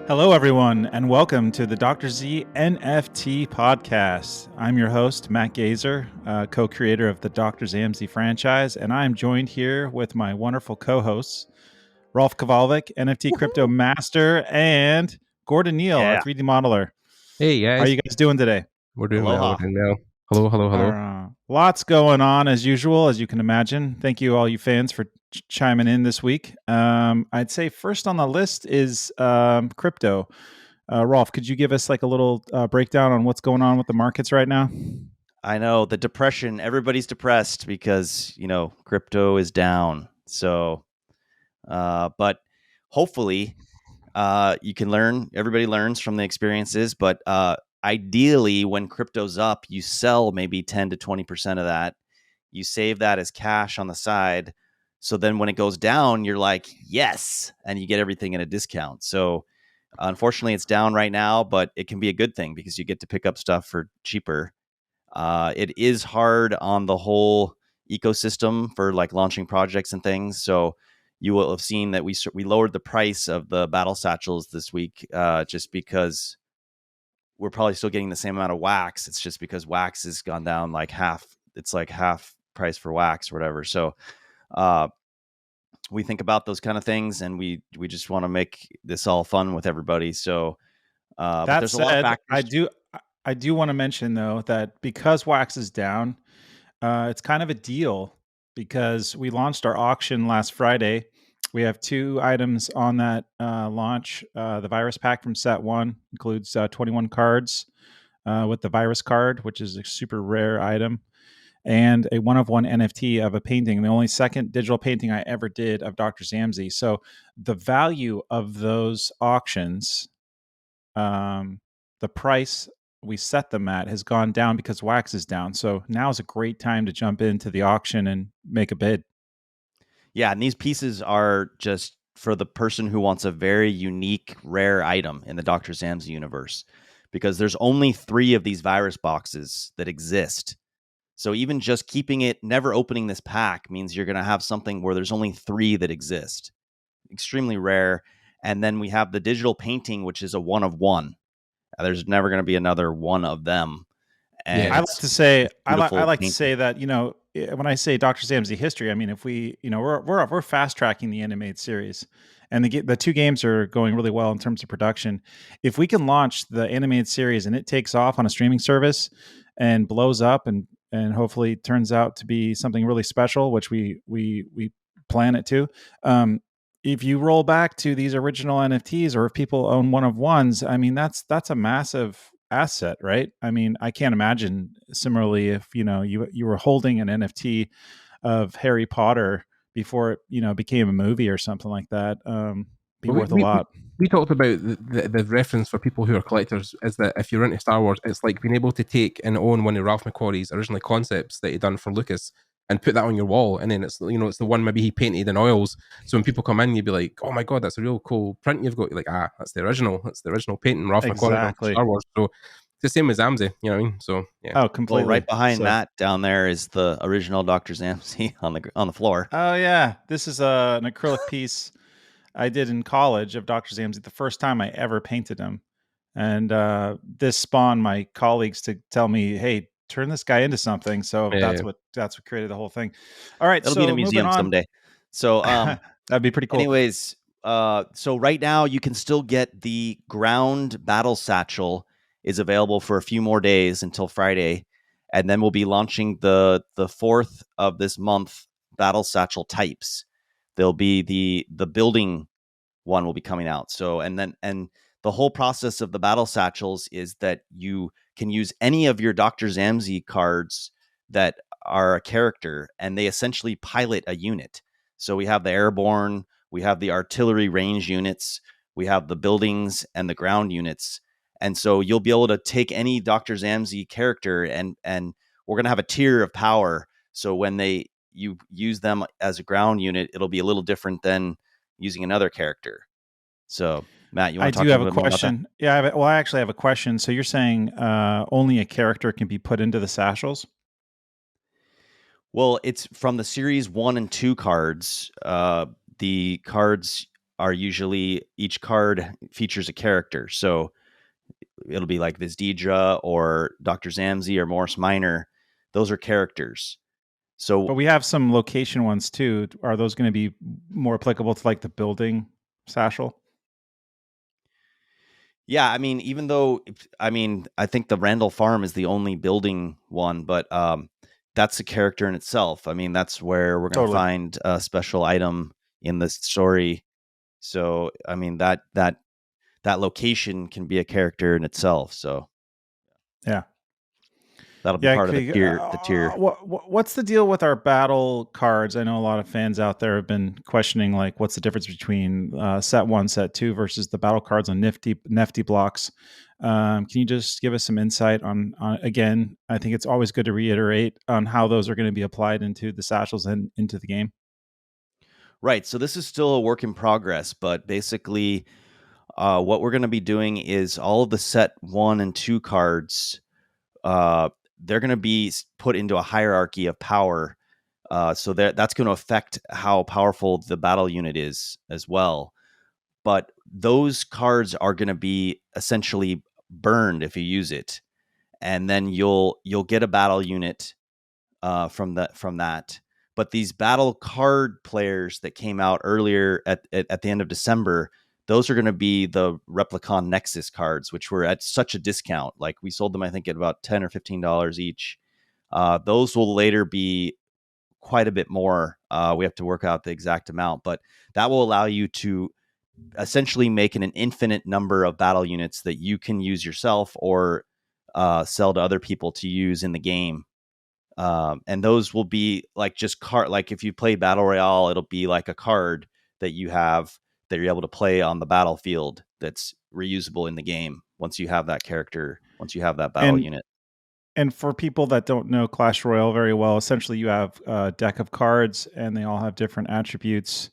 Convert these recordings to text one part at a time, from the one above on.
Hello, everyone, and welcome to the DrZ NFT podcast. I'm your host, Matt Gazer, co-creator of the Dr. Zammsy franchise, and I'm joined here with my wonderful co-hosts, Rolf Kowalczyk, NFT crypto master, and Gordon Neal, our 3D modeler. Hey, guys. How are you guys doing today? We're doing Aloha. well. We're doing well. Hello. Lots going on, as usual, as you can imagine. Thank you, all you fans, for chiming in this week. I'd say first on the list is crypto. Rolf, could you give us like a little breakdown on what's going on with the markets right now? I know the depression. Everybody's depressed because, crypto is down. So, but hopefully you can learn. Everybody learns from the experiences. But ideally, when crypto's up, you sell maybe 10 to 20% of that. You save that as cash on the side. So then when it goes down, you're like, yes, and you get everything at a discount. So unfortunately, it's down right now, but it can be a good thing because you get to pick up stuff for cheaper. It is hard on the whole ecosystem for like launching projects and things. So you will have seen that we lowered the price of the battle satchels this week just because we're probably still getting the same amount of wax. It's just because wax has gone down like half. It's like half price for wax or whatever. So we think about those kind of things, and we just want to make this all fun with everybody. So that but there's said, a lot of factors. I do want to mention though that because wax is down, it's kind of a deal because we launched our auction last Friday. We have 2 items on that launch. The virus pack from set 1 includes 21 cards with the virus card, which is a super rare item, and a 1-of-1 NFT of a painting, the only second digital painting I ever did of Dr. Zammsy. So the value of those auctions, the price we set them at has gone down because wax is down. So now is a great time to jump into the auction and make a bid. Yeah, and these pieces are just for the person who wants a very unique, rare item in the Dr. Zammsy universe, because there's only 3 of these virus boxes that exist. So even just keeping it, never opening this pack means you're going to have something where there's only 3 that exist. Extremely rare. And then we have the digital painting, which is a 1-of-1. There's never going to be another one of them. And I like to say, I like to say that, when I say Dr. Zammsy history, I mean, if we, we're fast tracking the animated series, and the 2 games are going really well in terms of production. If we can launch the animated series and it takes off on a streaming service and blows up and hopefully turns out to be something really special, which we plan it to. If you roll back to these original NFTs, or if people own 1-of-1s, I mean, that's a massive asset, right? I mean, I can't imagine similarly if you were holding an NFT of Harry Potter before it became a movie or something like that. Be worth a lot. We talked about the reference for people who are collectors is that if you're into Star Wars, it's like being able to take and own one of Ralph McQuarrie's original concepts that he done for Lucas and put that on your wall, and then it's it's the one maybe he painted in oils. So when people come in, you'd be like, "Oh my god, that's a real cool print you've got." You're like, that's the original painting Ralph McQuarrie for Star Wars. So it's the same as Zammsy, you know what I mean? So yeah. Oh, completely. Well, right behind Matt down there is the original Dr. Zammsy on the floor. Oh yeah, this is an acrylic piece I did in college of Dr. Zammsy, the first time I ever painted him. And this spawned my colleagues to tell me, hey, turn this guy into something. So that's what created the whole thing. All right. It'll be in a museum someday. So that'd be pretty cool. Anyways, so right now you can still get the ground battle satchel is available for a few more days until Friday. And then we'll be launching the 4th of this month battle satchel types. There'll be the building one will be coming out. So and the whole process of the battle satchels is that you can use any of your Dr. Zammsy cards that are a character, and they essentially pilot a unit. So we have the airborne, we have the artillery range units, we have the buildings and the ground units. And so you'll be able to take any Dr. Zammsy character and we're going to have a tier of power. So when you use them as a ground unit, it'll be a little different than using another character. So Matt, you want to talk a little bit more about that? I do have a question. Yeah, I actually have a question. So you're saying only a character can be put into the satchels? Well, it's from the series 1 and 2 cards. The cards are usually, each card features a character. So it'll be like this Deidre or Dr. Zammsy or Morris Minor. Those are characters. So, but we have some location ones too. Are those going to be more applicable to like the building satchel? yeah, I mean, even though, I think the Randall Farm is the only building one, but that's a character in itself. I mean, that's where we're going to find a special item in the story. So, I mean, that location can be a character in itself. So, yeah, that'll be part of the tier. What's the deal with our battle cards? I know a lot of fans out there have been questioning, like, what's the difference between set 1, set 2 versus the battle cards on NEFTY blocks? Can you just give us some insight on again, I think it's always good to reiterate on how those are going to be applied into the satchels and into the game. Right. So this is still a work in progress, but basically what we're going to be doing is all of the set 1 and 2 cards, they're going to be put into a hierarchy of power. So that's going to affect how powerful the battle unit is as well. But those cards are going to be essentially burned if you use it, and then you'll get a battle unit from that. But these battle card players that came out earlier at the end of December, those are going to be the Replicon Nexus cards, which were at such a discount. Like, we sold them, I think, at about $10 or $15 each. Those will later be quite a bit more. We have to work out the exact amount, but that will allow you to essentially make an infinite number of battle units that you can use yourself or sell to other people to use in the game. And those will be like just card. Like, if you play Battle Royale, it'll be like a card that you have that you're able to play on the battlefield that's reusable in the game once you have that character, once you have that battle unit. And for people that don't know Clash Royale very well, essentially you have a deck of cards and they all have different attributes.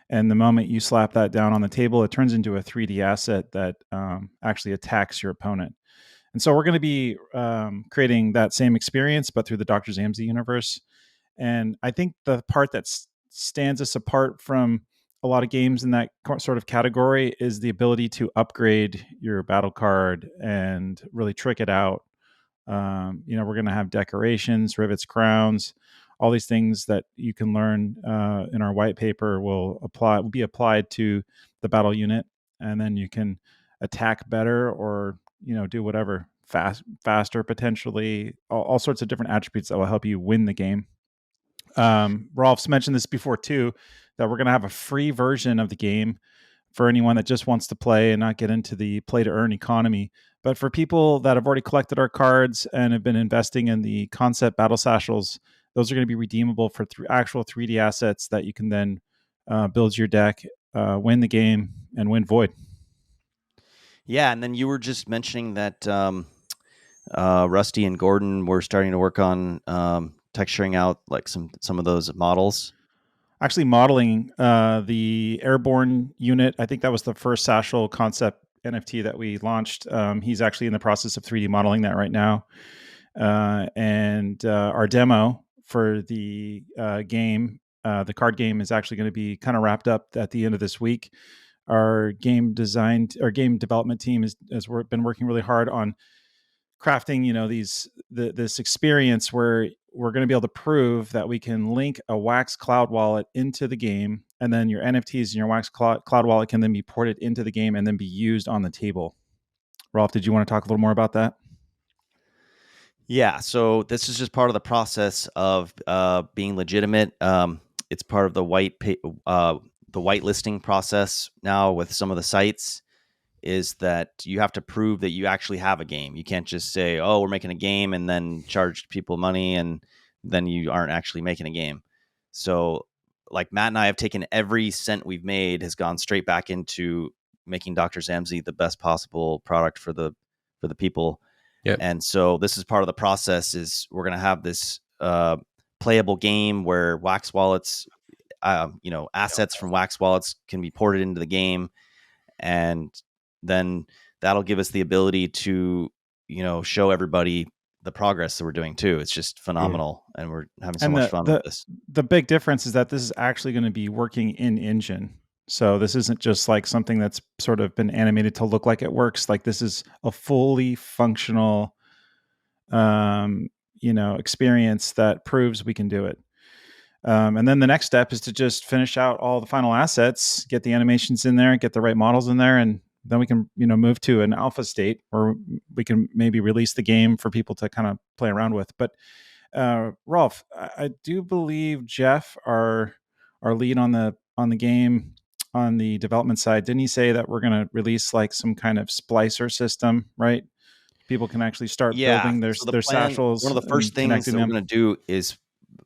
And the moment you slap that down on the table, it turns into a 3D asset that actually attacks your opponent. And so we're going to be creating that same experience, but through the Dr. Zammsy universe. And I think the part that stands us apart from a lot of games in that sort of category is the ability to upgrade your battle card and really trick it out. We're going to have decorations, rivets, crowns, all these things that you can learn in our white paper will be applied to the battle unit, and then you can attack better or do whatever faster, potentially all sorts of different attributes that will help you win the game. Rolf's mentioned this before too, that we're going to have a free version of the game for anyone that just wants to play and not get into the play to earn economy. But for people that have already collected our cards and have been investing in the concept battle satchels, those are going to be redeemable for actual 3D assets that you can then build your deck, win the game, and win Void. Yeah, and then you were just mentioning that Rusty and Gordon were starting to work on texturing out like some of those models. Actually, modeling the Airborne unit. I think that was the first satchel concept NFT that we launched. He's actually in the process of 3D modeling that right now. And our demo for the game, the card game, is actually going to be kind of wrapped up at the end of this week. Our game development team has been working really hard on crafting, this experience where we're going to be able to prove that we can link a Wax Cloud wallet into the game, and then your NFTs in your Wax Cloud wallet can then be ported into the game and then be used on the table. Rolf, did you want to talk a little more about that? Yeah, so this is just part of the process of being legitimate. It's part of the white listing process now with some of the sites, is that you have to prove that you actually have a game. You can't just say, oh, we're making a game and then charge people money and then you aren't actually making a game. So like Matt and I have taken every cent we've made has gone straight back into making Dr. Zammsy the best possible product for the people. Yep. And so this is part of the process, is we're going to have this playable game where Wax wallets, assets from Wax wallets can be ported into the game. And then that'll give us the ability to, show everybody the progress that we're doing too. It's just phenomenal. And we're having so much fun with this. The big difference is that this is actually going to be working in engine. So this isn't just like something that's sort of been animated to look like it works. Like this is a fully functional, experience that proves we can do it. And then the next step is to just finish out all the final assets, get the animations in there, get the right models in there, and then we can, move to an alpha state where we can maybe release the game for people to kind of play around with. But Rolf, I do believe Jeff, our lead on the game on the development side, didn't he say that we're going to release like some kind of splicer system, right? People can actually start building their satchels. One of the first things that we're going to do is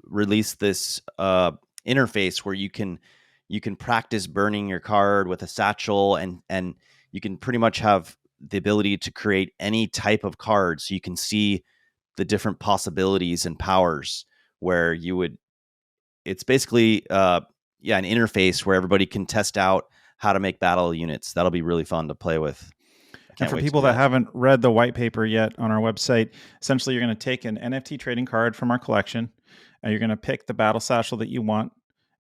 release this interface where you can practice burning your card with a satchel, and you can pretty much have the ability to create any type of card, so you can see the different possibilities and powers where it's basically an interface where everybody can test out how to make battle units. That'll be really fun to play with. And for people that haven't read the white paper yet on our website, essentially you're going to take an NFT trading card from our collection, and you're going to pick the battle satchel that you want,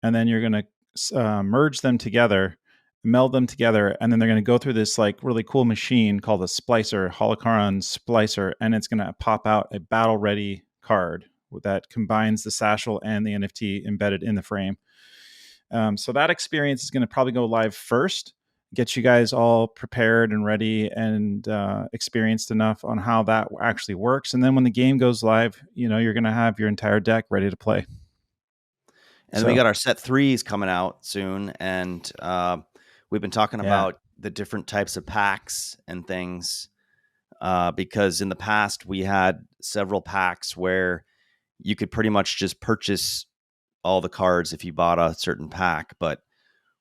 and then you're going to merge them together, meld them together, and then they're going to go through this like really cool machine called a Splicer, Holocron Splicer, and it's going to pop out a battle ready card that combines the satchel and the NFT embedded in the frame. So that experience is going to probably go live first, get you guys all prepared and ready and experienced enough on how that actually works. And then when the game goes live, you're going to have your entire deck ready to play. And then we got our set 3s coming out soon. And we've been talking about the different types of packs and things because in the past we had several packs where you could pretty much just purchase all the cards if you bought a certain pack. But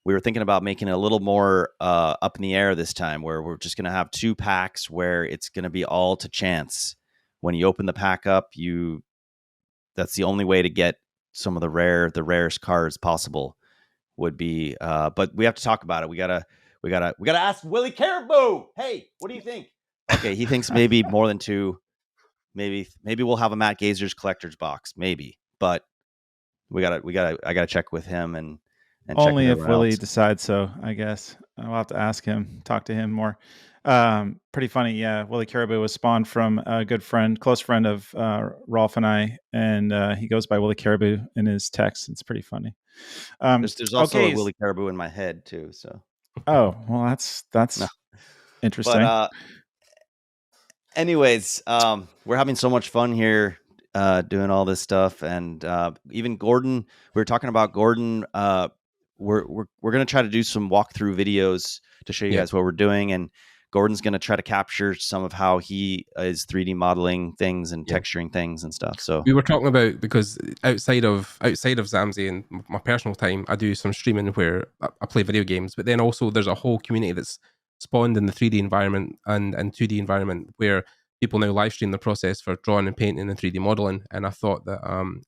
we were thinking about making it a little more up in the air this time, where we're just going to have 2 packs where it's going to be all to chance. When you open the pack up, that's the only way to get some of the rarest cards possible would be. But we have to talk about it. We gotta ask Willie Caribou. Hey, what do you think? Okay, he thinks maybe more than 2. Maybe we'll have a Matt Gazer's collector's box, maybe. But I gotta check with him and only if Willie decides so, I guess. I'll have to ask him, talk to him more. Pretty funny. Yeah. Willie Caribou was spawned from a close friend of Rolf and I, and he goes by Willie Caribou in his text. It's pretty funny. There's also a Willie Caribou in my head too. So. Oh, well, that's no. Interesting. But, anyways, we're having so much fun here doing all this stuff, and even Gordon. We were talking about Gordon. We're going to try to do some walkthrough videos to show you guys what we're doing, and Gordon's going to try to capture some of how he is 3D modeling things and texturing things and stuff. So we were talking about, because outside of Zammsy and my personal time, I do some streaming where I play video games, but then also there's a whole community that's spawned in the 3D environment and 2D environment where people now live stream the process for drawing and painting and 3D modeling. And I thought that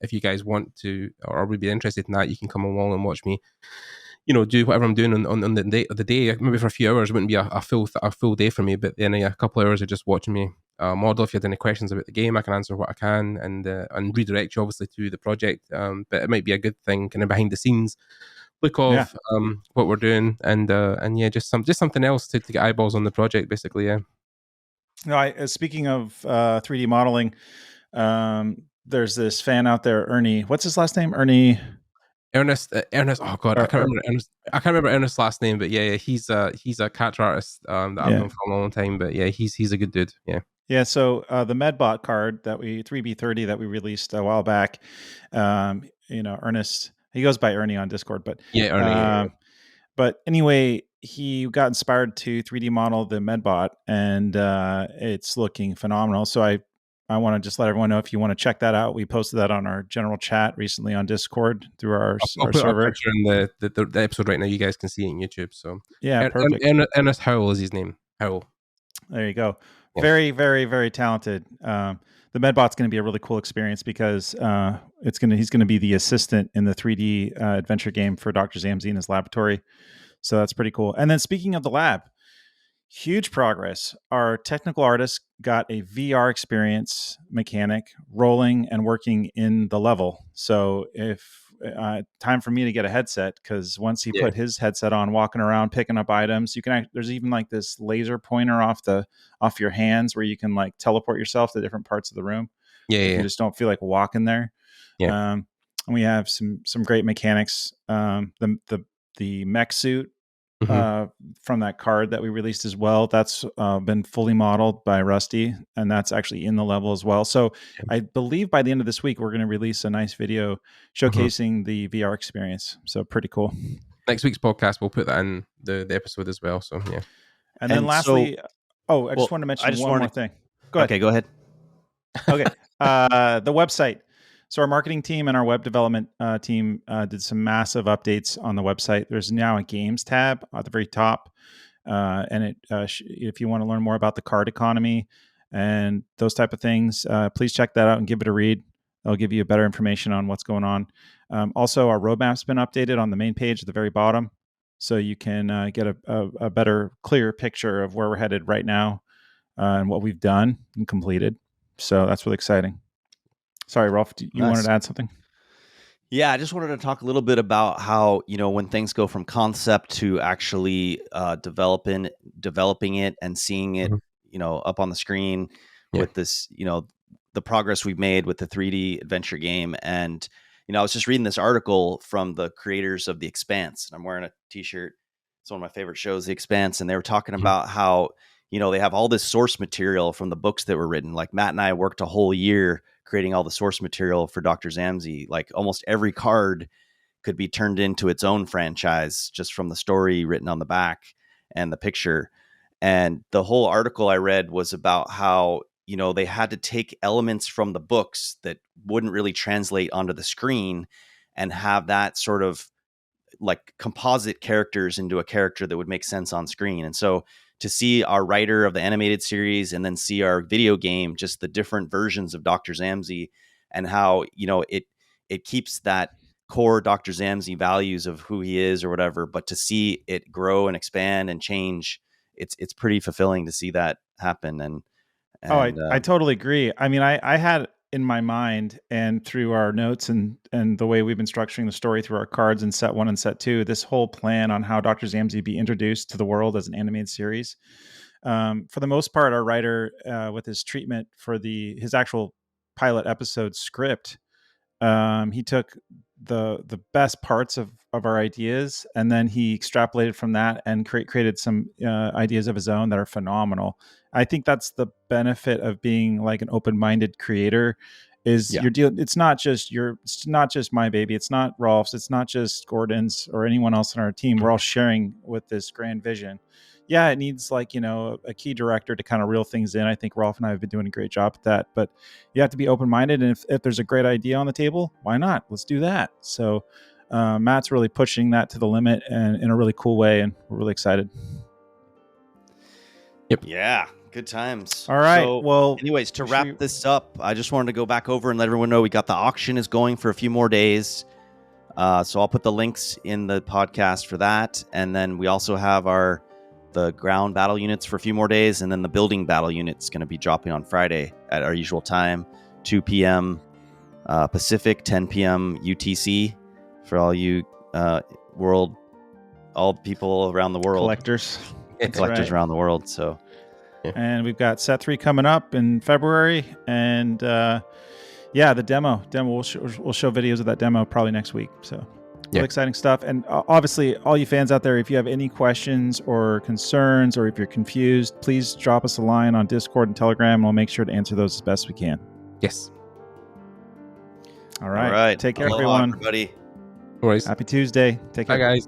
if you guys want to or would be interested in that, you can come along and watch me, do whatever I'm doing on the day. Maybe for a few hours, it wouldn't be a full day for me, but then a couple of hours of just watching me model. If you had any questions about the game, I can answer what I can and redirect you obviously to the project. But it might be a good thing, kind of behind the scenes look of what we're doing, and just something else to get eyeballs on the project, basically. Yeah. No, speaking of 3D modeling, there's this fan out there, Ernie. What's his last name? Ernest. Oh God, I can't remember Ernest's last name, but he's a character artist that I've known for a long time. But he's a good dude. Yeah. Yeah. So the Medbot card that 3B30 that we released a while back, Ernest. He goes by Ernie on Discord, but Ernie. But anyway, he got inspired to 3D model the Medbot, and it's looking phenomenal. So I want to just let everyone know, if you want to check that out, we posted that on our general chat recently on Discord through our server. I'll put in the episode right now. You guys can see it on YouTube. So yeah, perfect. Ernest Howell is his name. Howell. There you go. Yeah. Very, very, very talented. The Medbot's going to be a really cool experience because he's going to be the assistant in the 3D adventure game for Dr. Zammsy in his laboratory. So that's pretty cool. And then speaking of the lab, huge progress. Our technical artists got a VR experience mechanic rolling and working in the level. So if time for me to get a headset, because once he put his headset on, walking around picking up items, you can there's even like this laser pointer off your hands where you can like teleport yourself to different parts of the room. If you just don't feel like walking there. And we have some great mechanics. The mech suit from that card that we released as well, that's been fully modeled by Rusty, and that's actually in the level as well. So I believe by the end of this week we're going to release a nice video showcasing the VR experience. So pretty cool. Next week's podcast, we'll put that in the episode as well. So yeah. And then lastly, I just want to mention one more thing. Go ahead. Okay, go ahead. Okay. The website. So our marketing team and our web development team did some massive updates on the website. There's now a games tab at the very top. And if you want to learn more about the card economy and those type of things, please check that out and give it a read. It'll give you better information on what's going on. Also, our roadmap's been updated on the main page at the very bottom, so you can get a better, clearer picture of where we're headed right now and what we've done and completed. So that's really exciting. Sorry, Rolf, you wanted to add something? Yeah, I just wanted to talk a little bit about how, when things go from concept to actually developing it and seeing it, up on the screen with this, the progress we've made with the 3D adventure game. And, I was just reading this article from the creators of The Expanse, and I'm wearing a t-shirt. It's one of my favorite shows, The Expanse. And they were talking about how, they have all this source material from the books that were written. Like Matt and I worked a whole year creating all the source material for Dr. Zammsy. Like almost every card could be turned into its own franchise just from the story written on the back and the picture. And the whole article I read was about how, they had to take elements from the books that wouldn't really translate onto the screen and have that sort of like composite characters into a character that would make sense on screen. And so to see our writer of the animated series and then see our video game, just the different versions of Dr. Zammsy and how, it keeps that core Dr. Zammsy values of who he is or whatever, but to see it grow and expand and change, it's pretty fulfilling to see that happen. And I totally agree. I mean, I had in my mind and through our notes and the way we've been structuring the story through our cards in set 1 and set 2, this whole plan on how Dr. Zammsy be introduced to the world as an animated series. For the most part, our writer, with his treatment for his actual pilot episode script, he took the best parts of our ideas, and then he extrapolated from that and created some ideas of his own that are phenomenal. I think that's the benefit of being like an open-minded creator is you're dealing. It's not just my baby. It's not Rolf's. It's not just Gordon's or anyone else on our team. We're all sharing with this grand vision. Yeah, it needs like, a key director to kind of reel things in. I think Rolf and I have been doing a great job at that, but you have to be open-minded. And if there's a great idea on the table, why not? Let's do that. So Matt's really pushing that to the limit and in a really cool way. And we're really excited. Yep. Yeah. Good times. All right. So, well, anyways, to wrap this up, I just wanted to go back over and let everyone know we got the auction is going for a few more days. So I'll put the links in the podcast for that. And then we also have the ground battle units for a few more days. And then the building battle unit's going to be dropping on Friday at our usual time, 2 p.m. Pacific, 10 p.m. UTC for all you all people around the world. Collectors Around the world. So. And we've got set 3 coming up in February, and the demo. We'll show videos of that demo probably next week. So really exciting stuff. And obviously, all you fans out there, if you have any questions or concerns, or if you're confused, please drop us a line on Discord and Telegram, and we'll make sure to answer those as best we can. Yes. All right. Take care, everyone. Everybody. No worries. Happy Tuesday. Take care. Bye, guys.